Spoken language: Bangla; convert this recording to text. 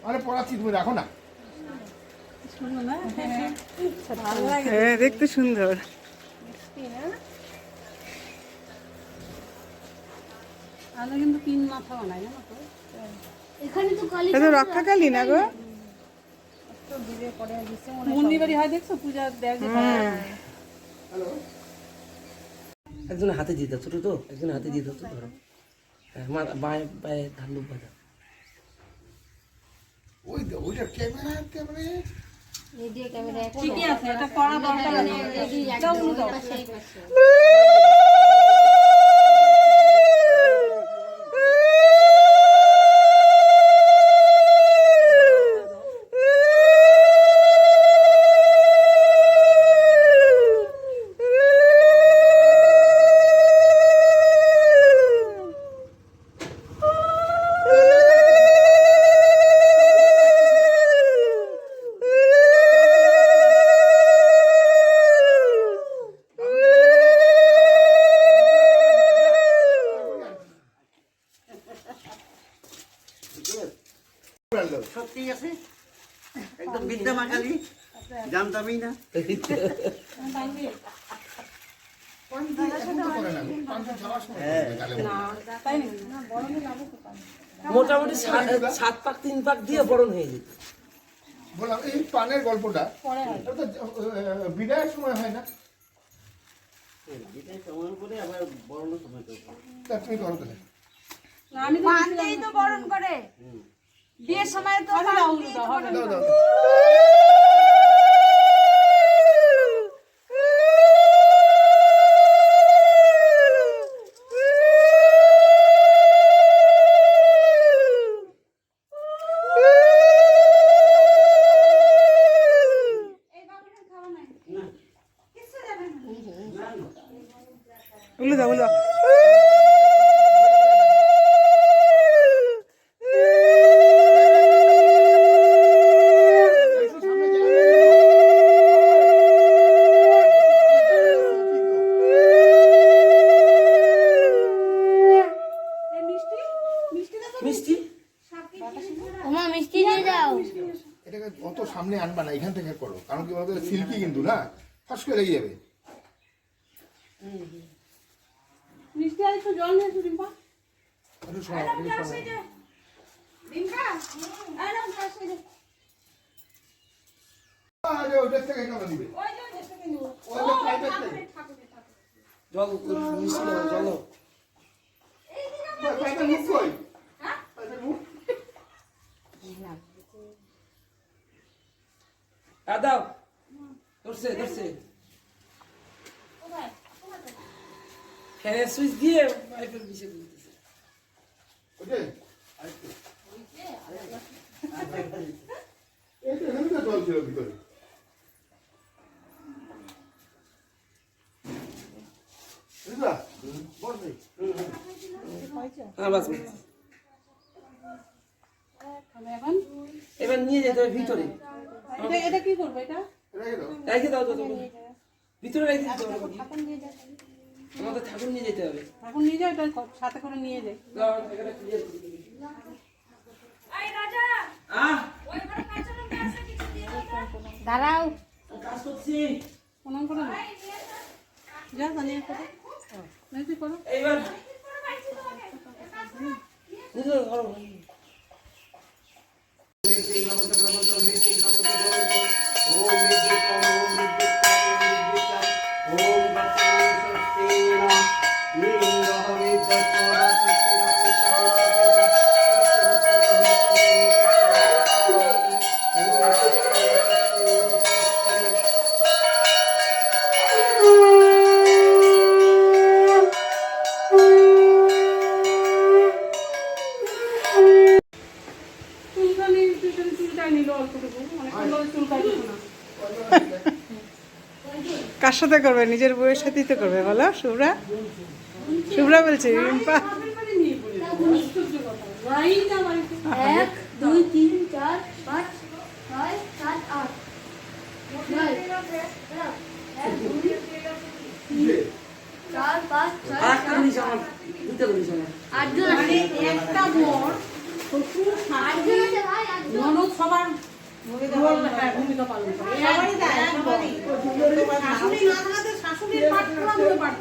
আরে পড়াচ্ছি, তুমি রাখো না। হ্যাঁ, দেখতে সুন্দর। কিন্তু 3 মাথা বানায় না তো এখানে তো কালী এটা রক্ষাকালী না গো? মুন্ডি বাড়ি হয় দেখছো পূজা দেখ। হ্যালো, একজন হাতে দিয়ে দাও, ছোট তো একজন হাতে দিয়ে দাও তো, ধরো। হ্যাঁ, বাঁয়ে বাঁয়ে ধান লুক বাঁধা। ওইটা ক্যামেরা রেডিও ক্যামেরা ঠিকই আছে, এটা পড়া দরকার আছে। রেডি দাও উলু দাও। পাশে পাশে সত্যি আছে, একদম বিদ্যা মাকালি, জানতামই না। মোটামুটি 7 পাক 3 পাক দিয়ে বরণ হয়ে যেত। বললাম এই পানের গল্পটা বিদায়ের সময় হয় না? তুমি করো তাহলে। আমি তো পান্তেই তো বরণ করে বিয়ের সময় তো দাও উলু দাও হবে। দাও দাও। উলু দাও, উলু দাও। মিষ্টি ওমা মিষ্টি দিয়ে দাও এটাকে অত সামনে আনবা না, এখান থেকে করো, কারণ কি বলতো সিল্কি কিন্তু না, ফাঁস করে লেগে যাবে। মিষ্টি আর একটু জল নিয়ে রিম্পা। একটু শোনো, একটু শোনো। আরে ওটার থেকে কেন দিবে? ওই যে পাইপের থেকে। জল মিষ্টি দাও, জল। পাইপের মুখ কই? পাইপের মুখ? দাও, ধরছে ধরছে। ফ্যানের সুইচ দিয়ে পাইপের বিষে দিতেছে। ওইটাই? এই তো এখানে তো জল ছিল ভিতরে। বুঝলা? বড় হ্যাঁ, বাস বাস। এবার নিয়ে যেতে হবে ভিতরে। এটা কি করবে এটা? রেখে দাও তো, ভিতরে রেখে দিতে হবে। আমাদের ঠাকুর নিয়ে যেতে হবে। এখন নিয়ে যাও, এটা সাথে করে নিয়ে যাই। দাঁড়াও কাজ করছি। প্রণাম করো না, যা জানিয়ে করো। তুই করো। এইবার নিজে করো। কার সাথে করবে? নিজের বউয়ের সাথেই তো করবে, বলো শুভ্রা। শুভ্রা বলছে রিম্পা। 2 3 4 5 6 7 8 9 4 5 আর একটা জিনিস আমার দুটো জিনিস আমার 8 জন মানে আছে একটা বোন শ্বশুর 8 জন আছে ভাই 8 জন ননদ সবার ভূমিকা পালন করে সবারই দেয় সবারই শাশুড়ি না থাকাতে শাশুড়ির পাঠ পুরো পাঠ